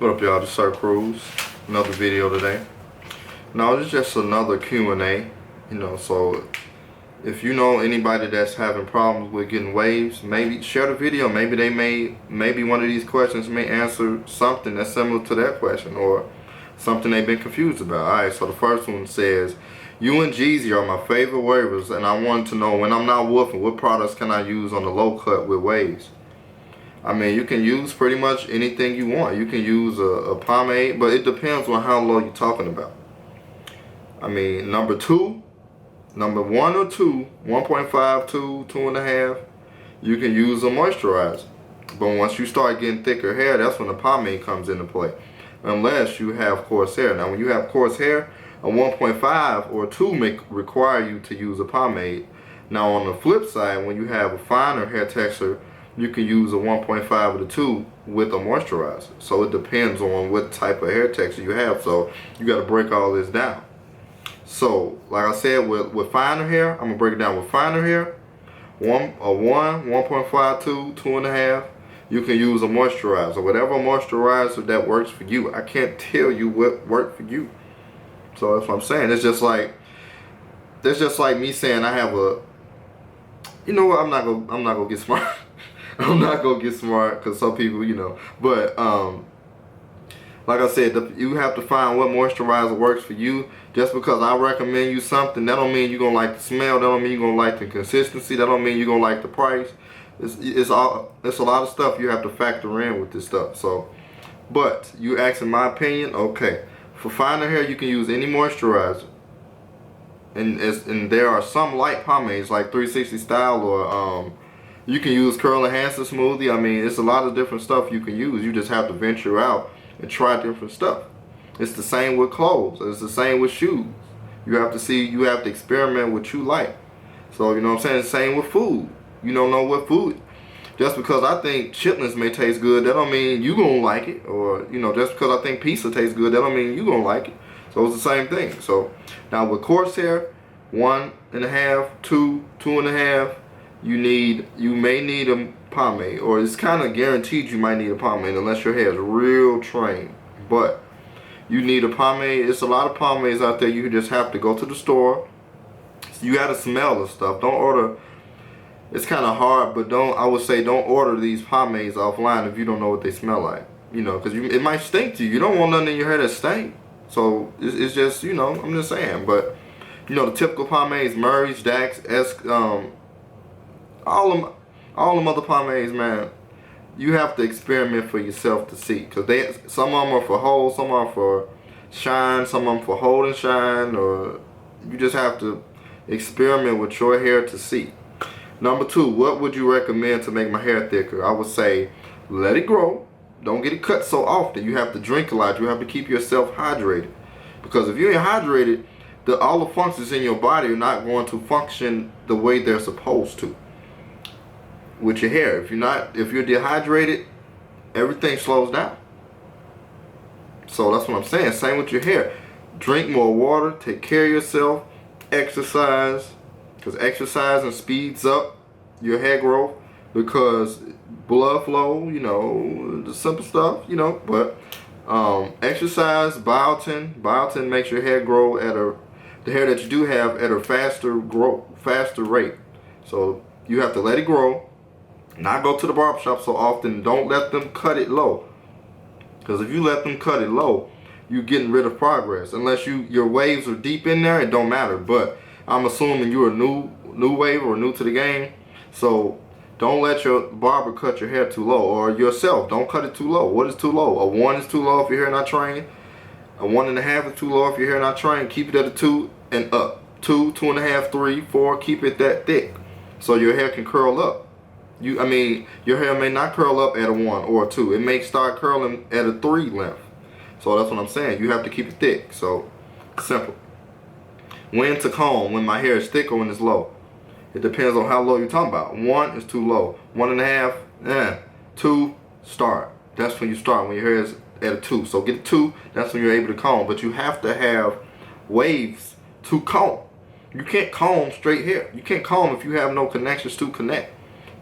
What up, y'all? This is Sir Cruz. Another video today. No, it's just another Q&A. So if you know anybody that's having problems with getting waves, maybe share the video. Maybe one of these questions may answer something that's similar to that question or something they've been confused about. Alright, so the first one says, you and Jeezy are my favorite wavers, and I wanted to know, when I'm not woofing, what products can I use on the low cut with waves? I mean, you can use pretty much anything you want. You can use a pomade, but it depends on how low you're talking about. I mean, number one or two, 1.5, 2, 2.5, you can use a moisturizer. But once you start getting thicker hair, that's when the pomade comes into play. Unless you have coarse hair. Now, when you have coarse hair, a 1.5 or 2 may require you to use a pomade. Now, on the flip side, when you have a finer hair texture, you can use a 1.5 or the 2 with a moisturizer. So it depends on what type of hair texture you have. So you got to break all this down. So like I said, with finer hair, I'm gonna break it down with finer hair. 1.5, 2, 2.5. You can use a moisturizer, whatever moisturizer that works for you. I can't tell you what worked for you. So that's what I'm saying. It's just like me saying I have a. You know what? I'm not gonna get smart. I'm not gonna get smart because some people, But like I said, you have to find what moisturizer works for you. Just because I recommend you something, that don't mean you're gonna like the smell. That don't mean you're gonna like the consistency. That don't mean you're gonna like the price. It's a lot of stuff you have to factor in with this stuff. So, but you asking my opinion, okay? For finer hair, you can use any moisturizer. And there are some light pomades like 360 Style or you can use Curl Enhancer Smoothie. I mean, it's a lot of different stuff you can use. You just have to venture out and try different stuff. It's the same with clothes. It's the same with shoes. You have to experiment with what you like. So, you know what I'm saying? It's the same with food. You don't know what food. Just because I think chitlins may taste good, that don't mean you gonna like it. Or, just because I think pizza tastes good, that don't mean you gonna like it. So it's the same thing. So now with coarse hair, 1.5, 2, 2.5, you may need a pomade, or it's kind of guaranteed you might need a pomade unless your hair is real trained. But you need a pomade. It's a lot of pomades out there. You just have to go to the store. You got to smell the stuff. Don't order. It's kind of hard, but I would say don't order these pomades offline if you don't know what they smell like. Because it might stink to you. You don't want nothing in your hair that stink. So it's just, I'm just saying. But the typical pomades, Murray's, Dax, all them other pomades, man, you have to experiment for yourself to see. Because some of them are for hold, some are for shine, some of them for hold and shine. Or you just have to experiment with your hair to see. Number 2, what would you recommend to make my hair thicker? I would say let it grow. Don't get it cut so often. You have to drink a lot. You have to keep yourself hydrated. Because if you ain't hydrated, all the functions in your body are not going to function the way they're supposed to. With your hair, if you're dehydrated, everything slows down. So that's what I'm saying. Same with your hair. Drink more water. Take care of yourself. Exercise, because exercising speeds up your hair growth. Because blood flow, the simple stuff, But exercise, biotin makes your hair grow the hair that you do have at a faster rate. So you have to let it grow. Not go to the barbershop so often. Don't let them cut it low. Because if you let them cut it low, you're getting rid of progress. Unless your waves are deep in there, it don't matter. But I'm assuming you're a new wave or new to the game. So don't let your barber cut your hair too low. Or yourself, don't cut it too low. What is too low? A 1 is too low if your hair not trained. A 1.5 is too low if your hair not trained. Keep it at a 2 and up. 2, 2.5, 3, 4. Keep it that thick so your hair can curl up. Your hair may not curl up at a 1 or a 2. It may start curling at a 3 length. So that's what I'm saying. You have to keep it thick. So simple. When to comb, when my hair is thick or when it's low. It depends on how low you're talking about. 1 is too low. 1.5, 2, start. That's when you start, when your hair is at a 2. So get a 2, that's when you're able to comb. But you have to have waves to comb. You can't comb straight hair. You can't comb if you have no connections to connect.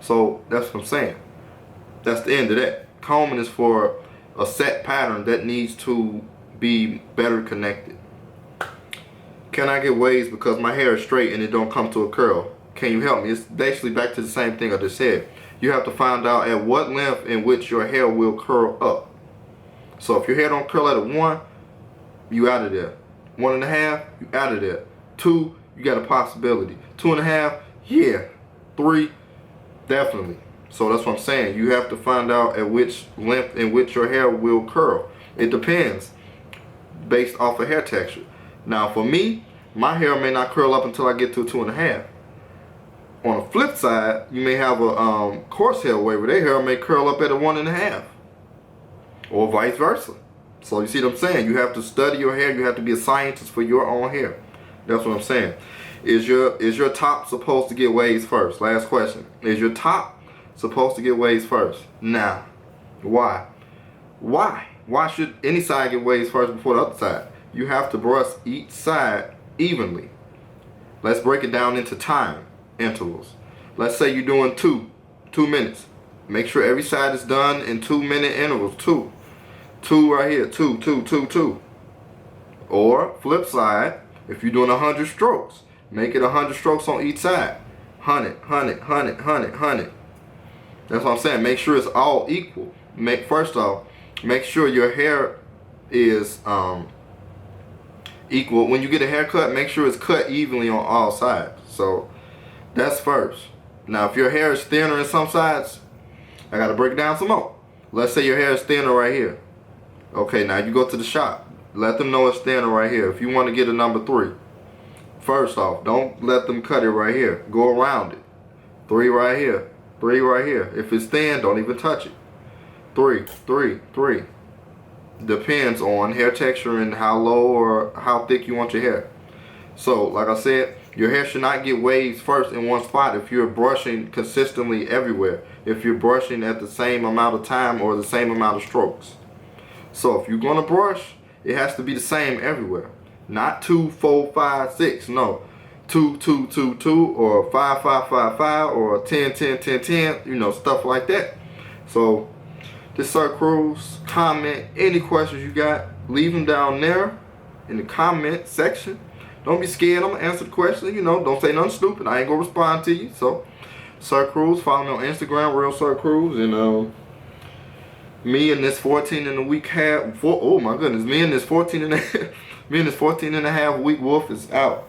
So that's what I'm saying. That's the end of that. Combing is for a set pattern that needs to be better connected. Can I get waves because my hair is straight and it don't come to a curl? Can you help me? It's basically back to the same thing I just said. You have to find out at what length in which your hair will curl up. So if your hair don't curl at a 1, you out of there. 1.5, you out of there. 2, you got a possibility. 2.5, yeah. 3, definitely. So that's what I'm saying. You have to find out at which length in which your hair will curl. It depends based off of hair texture. Now for me, my hair may not curl up until I get to 2.5. On the flip side, you may have a coarse hair waver. Their hair may curl up at a 1.5. Or vice versa. So you see what I'm saying? You have to study your hair. You have to be a scientist for your own hair. That's what I'm saying. Is your top supposed to get waves first? Last question. Is your top supposed to get waves first? Nah. Why? Why should any side get waves first before the other side? You have to brush each side evenly. Let's break it down into time intervals. Let's say you're doing 2 minutes. Make sure every side is done in 2-minute intervals. 2 right here. 2. Or flip side, if you're doing 100 strokes, make it 100 strokes on each side. 100. That's what I'm saying. Make sure it's all equal. First off, make sure your hair is equal. When you get a haircut, make sure it's cut evenly on all sides. So that's first. Now if your hair is thinner in some sides, I gotta break it down some more. Let's say your hair is thinner right here. Okay, now you go to the shop. Let them know it's thinner right here. If you want to get a number 3, first off, don't let them cut it right here. Go around it. 3 right here. 3 right here. If it's thin, don't even touch it. 3. Depends on hair texture and how low or how thick you want your hair. So, like I said, your hair should not get waves first in one spot if you're brushing consistently everywhere. If you're brushing at the same amount of time or the same amount of strokes. So if you're going to brush, it has to be the same everywhere. Not 2, 4, 5, 6. No. 2, 2, 2, 2 or 5, 5, 5, 5 or 10, 10, 10, 10. You know, stuff like that. So this Sir Cruz, comment any questions you got. Leave them down there in the comment section. Don't be scared. I'm going to answer the question. You know, don't say nothing stupid. I ain't going to respond to you. So, Sir Cruz, follow me on Instagram, Real Sir Cruz. And me and this 14 in a week half. Oh my goodness. Me and this 14 and a half week wolf is out.